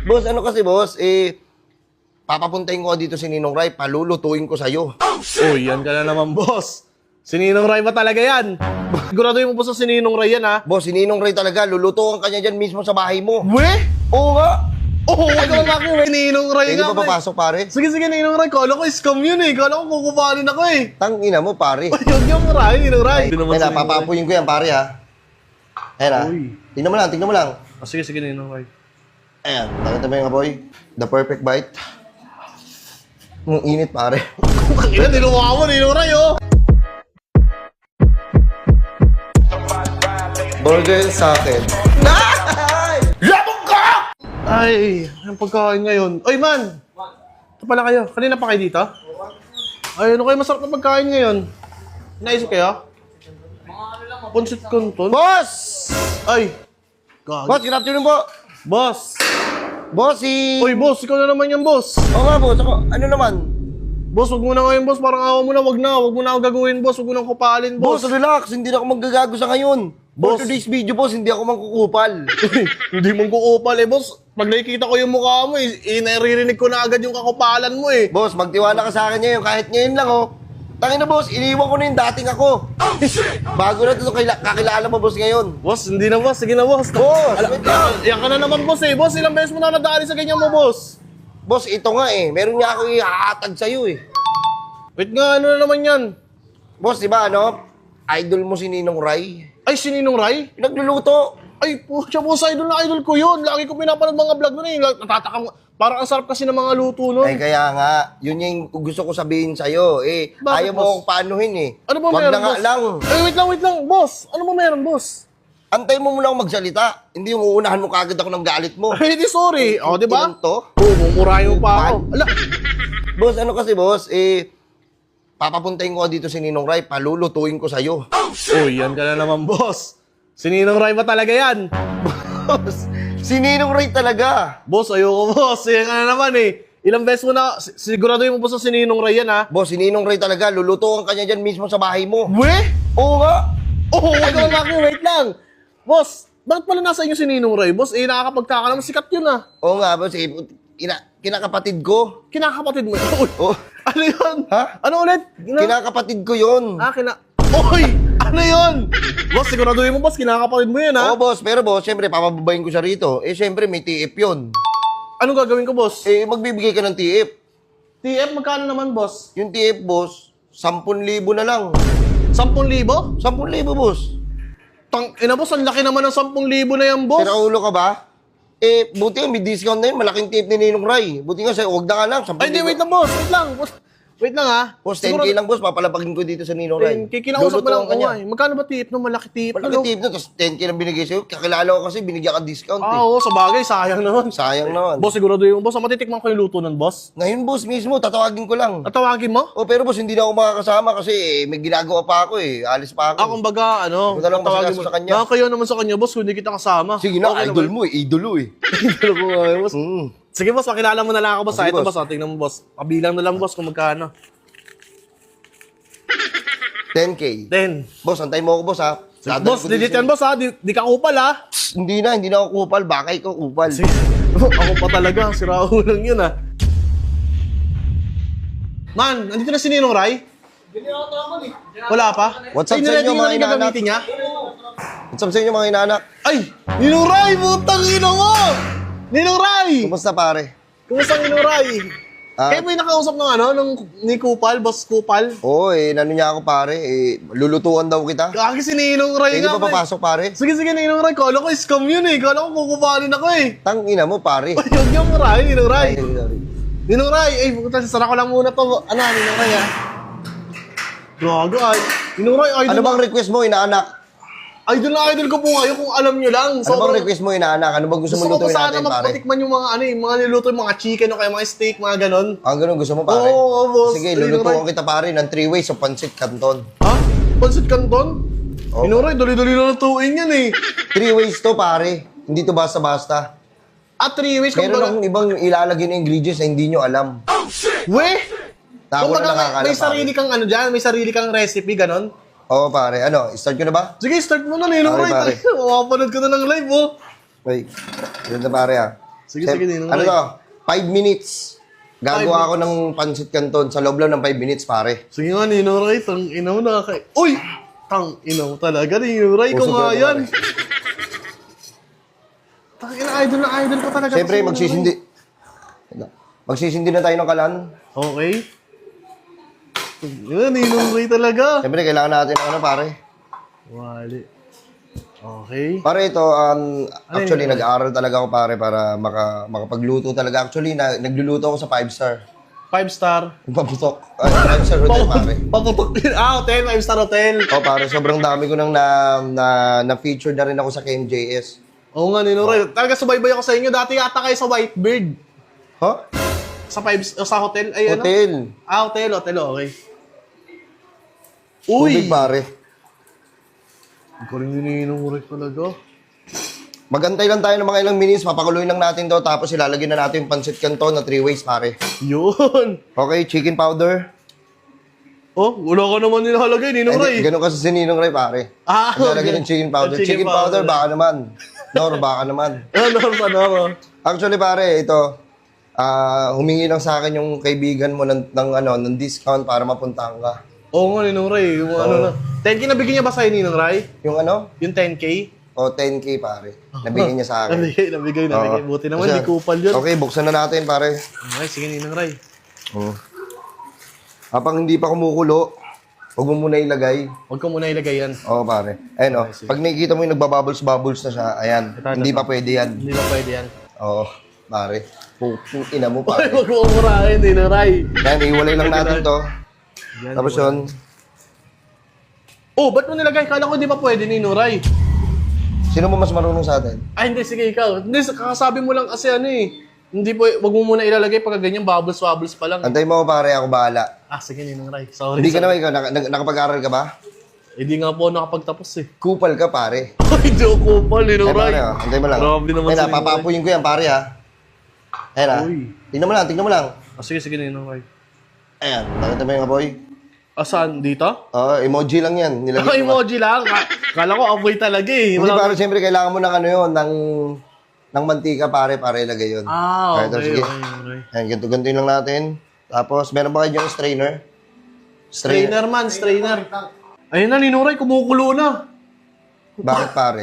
Boss, ano kasi boss, papapuntahin ko dito si Ninong Rai, palulutuin ko sa'yo. Uy, yan ka na naman, boss. Si Ninong Ray ba talaga yan? Siguraduhin mo po sa si Ninong Ray yan, ha? Boss, si Ninong Rai talaga, lulutuin ka niya dyan mismo sa bahay mo. We? Oo nga. Oo, wag naman ako, eh. Ninong Ray Pwede nga, pa papasok, pare? Sige, Ninong Ray. Kala ko scam yun, eh. Kala ko kukupanin ako, eh. Tangina mo, pare. Ay, huwag yung Ray, Ninong Ray. Ay, papapuyin ko yan, pare, ha? Ayan, ha? Uy. Tingnan mo lang. Sige, Ninong Ray. Ayan, nakita mo yung boy? The perfect bite. Ang init, pare. Ang ina, niluwa mo, Ninong Ray, oh. Burger sa akin. Labog ka! Ay, ang pagkain ngayon. Oy, man! Ito pala kayo. Kanina pa kayo dito? Ay, ano kayo masarap na pagkain ngayon? Naisip kayo? Punsit Canton? Boss! Ay! Gagi. Boss, good afternoon po. Boss! Boss, si... Oy, boss! Ikaw na naman yan, boss! Oo nga, boss. Ako, ano naman? Boss, wag mo na ngayon, boss. Parang awa mo na. Wag na. Wag mo na ako gagawin, boss. Wag mo na ako kupalin, Boss, boss. relax. Hindi na ako maggagago sa ngayon. Boss. For today's video, boss, hindi ako mangkukupal. Hindi mong kuupal, eh, boss. Pag nakikita ko yung mukha mo, naririnig ko na agad yung kakupalan mo, eh. Boss, magtiwala ka sa akin ngayon. Kahit ngayon lang, oh. Tangina, boss, iniwan ko na yung dating ako. Bago na ito kakilala mo, boss, ngayon. Boss, hindi na, boss. Sige na, boss. Boss, wait lang. Yan ka na naman, boss, eh. Boss, ilang beses mo na nadali sa ganyan mo, boss. Boss, ito nga eh. Meron nga ako ihahatag sa'yo eh. Wait nga, ano na naman yan? Boss, di ba ano? Idol mo si Ninong Rai. Ay, si Ninong Ray? Nagluluto. Ay, pucha, boss, idol na idol ko yun. Lagi ko pinapanood mga vlog nun, eh. Natatakam. Parang ang sarap kasi ng mga luto nun. Ay, kaya nga, yun yung gusto ko sabihin sa'yo. Eh, Bakit, ayaw mo boss? akong paanuhin eh. Ano ba Wag meron, na nga boss? lang. Ay, wait lang, boss. Ano ba meron, boss? Antay mo muna akong magsalita. Hindi yung uunahan mo kagad ako ng galit mo. Ay, di sorry. O, di ba? Ilan to? Oo, mumurahin mo pa ako. Ala, Boss, ano kasi boss, papapuntahin ko dito si Ninong Rai, palulutuin ko sa'yo. uy, yan ka na naman, boss. Si Ninong Ray ba talaga yan? Boss, si Ninong Rai talaga. Boss, ayoko, boss. Yan ka na naman, eh. Ilang beses mo na, siguraduhin mo po sa si Ninong Ray yan, ha? Boss, si Ninong Rai talaga, lulutuin ka niya dyan mismo sa bahay mo. We? Oo nga. Oo, wag naman ako. Wait lang. Boss, bakit pala nasa inyo si Ninong Ray? Boss, nakakapagtaka naman. Sikat yun, ah. Oo nga, boss, kinakapatid ko. Kinakapatid mo yun. Uy, Oh. ano yun? Ha? Ano ulit? Kinakapatid ko yun. Uy! Ano yun? Boss, siguraduhin mo, boss. Kinakapatid mo yun, ha? Oo, boss. Pero, boss, syempre, papababayin ko siya rito. Syempre, may TF yun. Anong gagawin ko, boss? Magbibigay ka ng TF. TF, magkano naman, boss? Yung TF, boss, 10,000 na lang. 10,000? 10,000, boss. Ina, boss, ang laki naman ng 10,000 na yan, boss. Pero ulo ka ba? Buti nga, may discount na yun. Malaking TF ni Ninong Rai. Buti nga, huwag na ka lang. 10,000. Ay, hindi, wait lang, boss. Wait lang, boss. Wait lang, ha? Boss, 10K lang, boss. Papalapagin ko dito sa Ninong Rai. Kinausap mo lang Lulutuan ka niya. ako, Magkano ba tip no? Malaki tip. Malaki TF na, tapos 10K lang binigay sa'yo. Kakilala ko kasi, binigyan ka discount eh. Oo, sa bagay, sayang naman. Sayang naman. Boss, siguraduhin mo, boss. Matitikman ko yung luto nun, boss. Ngayon, boss, mismo, tatawagin ko lang. Tatawagin mo? Pero boss, hindi na ako makakasama kasi may ginagawa pa ako eh. Alis pa ako. Kumbaga, Huwag na lang tatawagin masikaso sa kanya. Kayo naman sa kanya, boss, kung hindi kita kasama. Sige na, Okay idol naman. mo eh. Idolo eh. Idol ko nga, boss. Sige, boss, makilala mo na lang ako, boss. Sige, Ito, boss. boss. Tingnan mo, boss. Pabilang na lang, boss, kung magkano. 10K. 10. Boss, antay mo ako, boss ha. Dadalhin Boss, ko dito legit sa- yan, boss, ha? Di ka kupal, ha? Hindi na ako kupal. Baka ikaw kupal. Sige. Ako pa talaga. Sirao lang yun, ha? Man, nandito na si Ninong Ray? Wala pa? What's up Ay, sa inyo, niready mga na rin inaanak? gagamitin niya? What's up sa inyo mga inaanak? Ay! Ninong Ray! Putang ino mo! Ninong Ray! Kumusta pare? Kumusta Ninong Ray? Ah. Kayo ba yung nakausap ng ni Kupal, Boss Kupal? Oo nano niya ako pare. Lulutuan daw kita. Kaki si Ninong Ray Pwede nga. pa papasok pare? Sige, Ninong Ray. Kala ko scam yun, eh. Kala ko kukupanin ako, eh. Tangina mo pare. Ay, yun yung Ray, Ninong Ray. Ay, sorry. Ninong Ray, puta, sasara ko lang muna to. Ninong Ray, ha? Gago, ay. Ninong Ray, idol Ano bang request mo inaanak? idol na idol ko po ngayon kung alam nyo lang. Ano bang request mo inaanak? Ano bang gusto mo Gusto ko po lutuin sana natin pare? magpatikman yung yung mga niluto, yung mga chicken o kaya mga steak, mga ganon. Ganun gusto mo pare? Oo, boss. Sige, Ninong lulutuan kita pare ng 3 ways of pancit canton. Ha? Pansit Canton? Oo. Ninong Ray, dali-dali na lutuin yan, eh. 3 ways to pare. Hindi to basta-basta. At 3 ways kung Meron akong ibang ilalagay na ingredients na hindi nyo alam. We! Na ako na nakakala may pare. sarili kang dyan, may sarili kang recipe, ganon. Oo pare, start ko na ba? Sige, start mo na, Ninong Okay, Ray. pare. Mapapanood ko na ng live, oh. Wait, yun na pare Sige, sige, Ninong Ano Ray. to? 5 minutes. Gagawa ako ng pancit canton sa loob lang ng 5 minutes, pare. Sige nga, Ninong Ray, tang ina mo na kay... Uy! Tang ina mo talaga, Ninong Ray, Usog kung nga na, yan. pare. Tang ina, idol na idol ko talaga. Siyempre, to si Ninong magsisindi. Magsisindi na tayo ng kalan. Ray. Okay. Yan, Ninong Ray talaga. Siyempre, kailangan natin ng ano, pare. Wali. Okay. Pare, ito, actually, yun? nag-aaral talaga ako, pare, para makapagluto talaga. Actually, nagluluto ako sa 5-star. 5-star. Paputok. 5-star hotel, pare. Paputok din. Hotel. 5-star hotel. O, pare, sobrang dami ko nang na-feature na rin ako sa KMJS. Oo nga, Ninong Ray. Talaga subaybay ako sa inyo. Dati yata kayo sa Whitebird. Huh? Sa hotel? Ay, ano? Hotel. Hotel, okay. Tubig, Uy! pare. Ang galing ni Ninong Ray talaga. Magantay lang tayo ng mga ilang minutes, papakuloy lang natin to, tapos ilalagyan na natin yung pancit canton na 3 ways, pare. Yun! Okay, chicken powder. Oh, wala ka naman nilalagay, Ninong Ray. Ganun kasi si Ninong Ray, pare. Ilalagyan ng chicken powder. Ang Chicken powder, baka naman. Nor, baka naman. Ano? Actually, pare, ito, humingi lang sa akin yung kaibigan mo ng discount para mapuntahan ka. Oo nga, Ninong Ray. Yung ano na. 10K nabigyan niya ba sa'yo, Ninong Ray? Yung ano? Yung 10K? O 10K, pare. Nabigyan niya sa akin. Nabigay. Oo. Buti naman, Kasi- di kupal yun. Okay, buksan na natin, pare. Okay, sige, Ninong Ray. Habang hindi pa kumukulo, huwag mo muna ilagay. Huwag ko muna ilagay yan. Oo, pare. Ayun, Okay, sige. pag nakikita mo yung nagbabubbles-bubbles na siya, ayan. Ito. Hindi pa pwede yan. Hindi ba pwede yan? Oo, pare. Putang ina mo, Ay, pare. huwag mo umurahin, Ninong Ray. Yan, iwalay lang natin to. Yan, Tapos diba? yun, Oh, ba't mo nilagay? Kala ko di pa pwede, Ninong Ray. sino mo mas marunong sa atin? Ay, hindi. Sige, ikaw. Hindi, kakasabi mo lang kasi ano eh. Hindi po, wag mo muna ilalagay pagka ganyan, bubbles pa lang. Antay mo, pare, ako bahala. Sige, Ninong Ray. Sorry. Hindi ka naman ikaw, nakapag-aral ka ba? Hindi nga po ako nakapagtapos eh. Kupal ka, pare. Hindi ako kupal, Ninong Ay, Ray. pare, antay mo lang. Grabe naman Ayun si na, Ninong papapuyin ko yan, pare, ha. Ayun na. Uy. Tingnan mo lang. Sige, Ninong Ray. Ayan, nakita mo yung apoy? Saan? Dito? Oo, emoji lang yan. Nilagay ko. Emoji lang. Kala ko apoy talaga eh. Hindi, Wala- pare, siyempre, kailangan mo ng ano yun, ng mantika, pare, ilagay yun. Ah, Ito, okay. sige. Okay. Ayan, ganito yun lang natin. Tapos, meron ba kayo yung strainer? Strainer man, strainer. Ayun na, Ninong Ray, kumukulo na. Bakit, pare?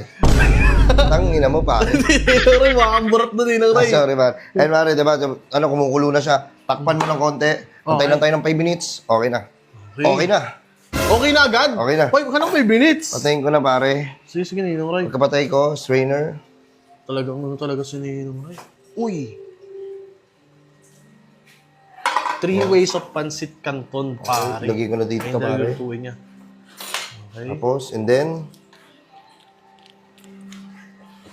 Tangina mo, pare. Ninong Ray, makamburat na Ninong Ray. Sorry, pare. Ayun, pare, diba, ano, kumukulo na siya. Takpan mo ng konti. Antay lang tayo ng 5 minutes. Okay na. Okay na. Okay na agad? Okay na. Hoy, kanang 5 minutes. Patayin ko na, pare. Sige, Ninong Ray. Pagkapatay ko, strainer. Talagang ano talaga si Ninong Ray. Uy! 3 ways of pancit canton, pare. Lagay ko na dito, Ayun, pare. lulutuin niya. Okay. Tapos, and then,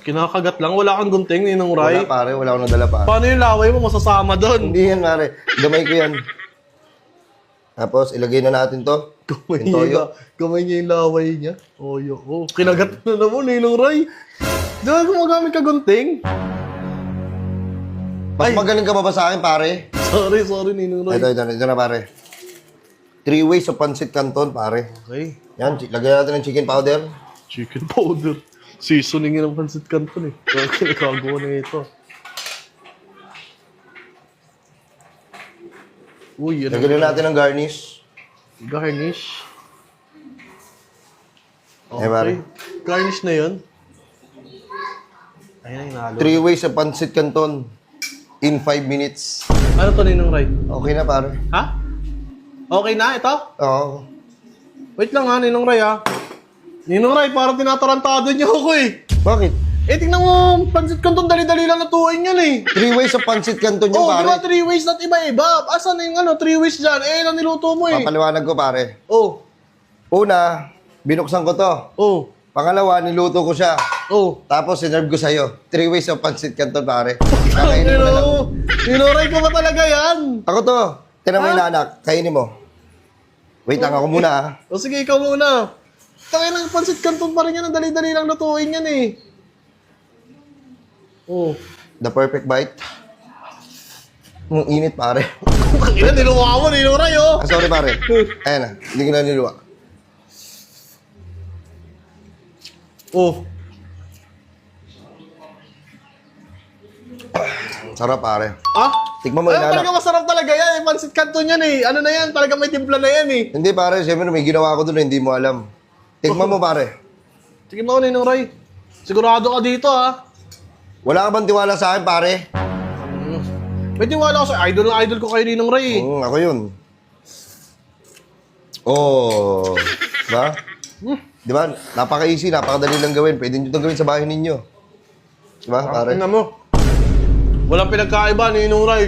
Kinakagat lang. Wala kang gunting, Ninong wala, Ray. pare. Wala akong nadala, pare. Paano yung laway mo? Masasama doon. Hindi yan, pare. Gamay ko yan. Tapos, ilagay na natin to. Kamay Yung toyo. niya yung laway niya. Oyo. Oh, kinagat na naman, Ninong Ray. Di ba gumagamit ka gunting? Mas magaling ka ba sa akin, pare? Sorry, Ninong Ray. Ito na, pare. 3 ways of pancit canton, pare. Okay. Yan, lagyan natin ng chicken powder. Chicken powder. Seasoning yun ang pancit canton eh. Okay, nakagawa na ito. Uy, yan Lagyan natin ng garnish. garnish. Eh, pare. Garnish na yun. Ayun, nalo. 3 ways of pancit canton in 5 minutes. Ano to, Ninong Ray? Okay na, pare. Ha? Okay na, ito? Oo. Wait lang ha, Ninong Ray ha. Ninong Ray, parang tinatarantado niyo ako eh. Bakit? Eh, tingnan mo, pancit canton, dali-dali lang natuin yan eh. 3 ways of pancit canton yung Oh, di ba pare. 3 ways at iba-iba? Asan na yung 3 ways dyan? Eh, lang niluto mo eh. Papaliwanag ko, pare. Oh, Una, binuksan ko to. oh, Pangalawa, niluto ko siya. oh. Tapos, sinerve ko sa'yo. 3 ways of pancit canton, pare. Kakainin mo na lang. Ninuray ko ba talaga yan? Ako to. Tinan mo yung anak. Kainin mo. Wait lang, ako muna ah. O sige, ikaw muna. Takay ng pancit canton pa rin yan. Ang dali-dali lang lutuin yan eh. Oh. The perfect bite. Ang init, pare. Ang ina, niluwa mo, Ninuray oh. Ah, sorry, pare. Ayan na. Hindi ko na niluwa. Oh. Sarap, pare. Ah? Tikman mo yung Ayun, anak. talaga masarap talaga yan. Pansit Canton yan eh. Ano na yan? Talaga may timpla na yan eh. Hindi, pare. Siyempre, may ginawa ko doon na hindi mo alam. Tikman mo, pare. Sige mo, Ninong Ray. Sigurado ka dito ha. Wala ka bang tiwala sa akin, pare? May tiwala ko sa idol na idol ko kay Ninong Ray. Ako yun. Oh. Diba? Diba? Napaka-easy, napakadali lang gawin. Pwede nyo itong gawin sa bahay ninyo. Diba, pare? Tingnan mo. Walang pinagkaiba, Ninong Ray.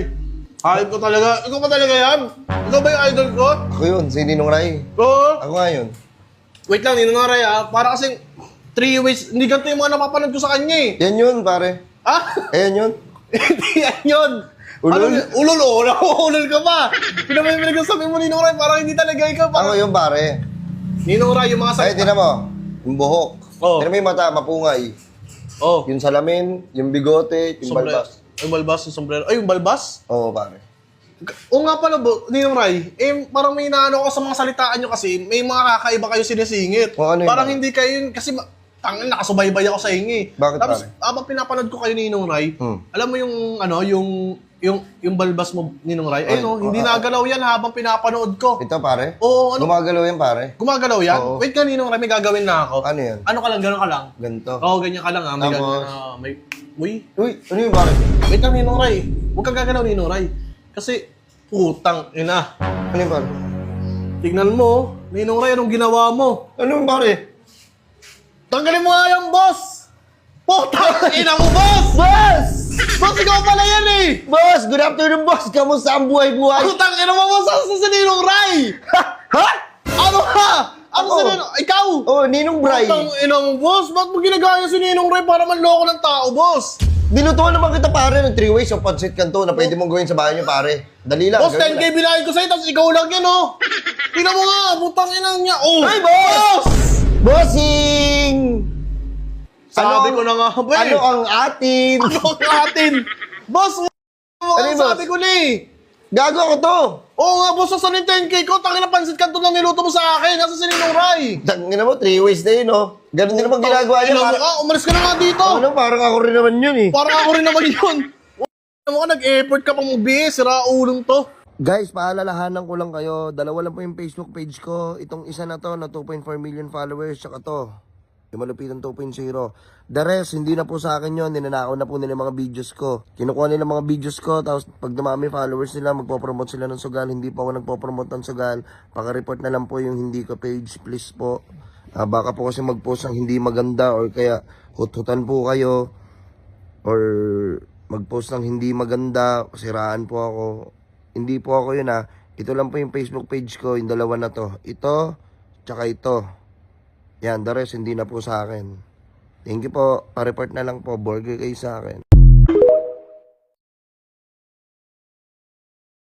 Hype ko talaga. Ikaw pa talaga yan? Ikaw ba yung idol ko? Ako yun, si Ninong Ray. Oo. Ako nga yun. Wait lang, Ninong Ray ha. Para kasing 3 ways. Hindi ganito yung mga napapanood ko sa kanya eh. Yan yun, pare. Ah? Ayan yun. Hindi yan yun. Ulol? Ulol, ulol ka pa. Pinamimilig ang sabi mo, Ninong Ray, parang hindi talaga ikaw. Ako yun, pare. Ninong Ray, yung mga Ay, tinan mo. Yung buhok. Oh. Tinan mo yung mata, mapungay. Oh. Yung salamin, yung bigote, yung balbas. Yung balbas, yung sombrero. Ay, yung balbas? Oo, pare. O nga pala, Ninong Ray, parang may inaano ko sa mga salitaan nyo kasi, may mga kakaiba kayo sinisingit. O, ano yun, Parang pare? hindi kayo yun, kasi tangin, nakasubaybay ako sa inyo eh. Bakit, Tapos, pare? habang pinapanood ko kayo, Ninong Ray, alam mo yung, yung balbas mo, Ninong Ray, Ay, hindi nagalaw yan habang pinapanood ko. Ito, pare. Oo, ano? Gumagalaw yan, pare. Gumagalaw yan? Oo. Wait ka, Ninong Ray, may gagawin na ako. Ano yan? Ano ka lang, gano'n ka lang? Ganito. Oo, ganyan ka lang ha. May Tapos? ganyan na, may... Uy, Uy, ano yun, pare? wait lang, Ninong Ray. Huwag kang gagalaw, Ninong Ray. Kasi, putang ina. Ano yun, pare? Tignan mo, Ninong Ray, anong ginawa mo? Ano yun, pare? Tanggalin mo nga yung boss! Putang ina mo, boss! Boss! Boss, ikaw pala yan eh! Boss! Good afternoon, boss! Kamusta ang buhay-buhay? Putang ina mo, boss! Asa sa Ninong Ray? Ha? Ano ha? Ano Ako. sa Ninong... Ikaw! Oh, Ninong Bray. Putang ina mo, boss! Ba't mo ginagaya si Ninong Ray para manloko ng tao, boss? Dinutuan naman kita, pare, ng 3 ways of pancit canto na pwede mong gawin sa bahay niyo, pare. Dali lang. Boss, gawin 10K lang. bilangin ko sa'yo, tapos ikaw lang yan, oh! Tingnan mo nga, putang ina niya, oh! Ay, boss! Bossing! Sabi Ano- ko na nga, ba Ano ang atin? Ano ang atin? Boss, Ano yun, boss? sabi ko na eh! Gago ako to! Oo nga, boss, sa yung 10K ko, tangin na pansit kanto lang niluto mo sa akin. Nasa si Ninong Ray. Tangina mo, 3 ways na yun, oh. Ganun din naman ginagawa niya. Ina mo Parang, ka, umalis ka na nga dito. ano, parang ako rin naman yun, eh. Parang ako rin naman yun. Ano ka, nag-effort ka pang magbihis, sira ulong to. Guys, paalalahanan ko lang kayo. Dalawa lang po yung Facebook page ko. Itong isa na to, na 2.4 million followers. Tsaka to, yung malupitan 2.0. The rest, hindi na po sa akin yun. Ninanakaw na po nila yung mga videos ko. Kinukuha nila mga videos ko. Tapos pag dumami followers nila, magpo-promote sila ng sugal. Hindi po ako nagpo-promote ng sugal. Paka-report na lang po yung hindi ko page. Please po. Baka po kasi mag-post ng hindi maganda. Or kaya hut-hutan po kayo. Or mag-post ng hindi maganda. Siraan po ako. Hindi po ako yun ha. Ito lang po yung Facebook page ko. Yung dalawa na to. Ito. Tsaka ito. Yan, the rest hindi na po sa akin. Thank you po. Pa-report na lang po. Burger kayo sa akin.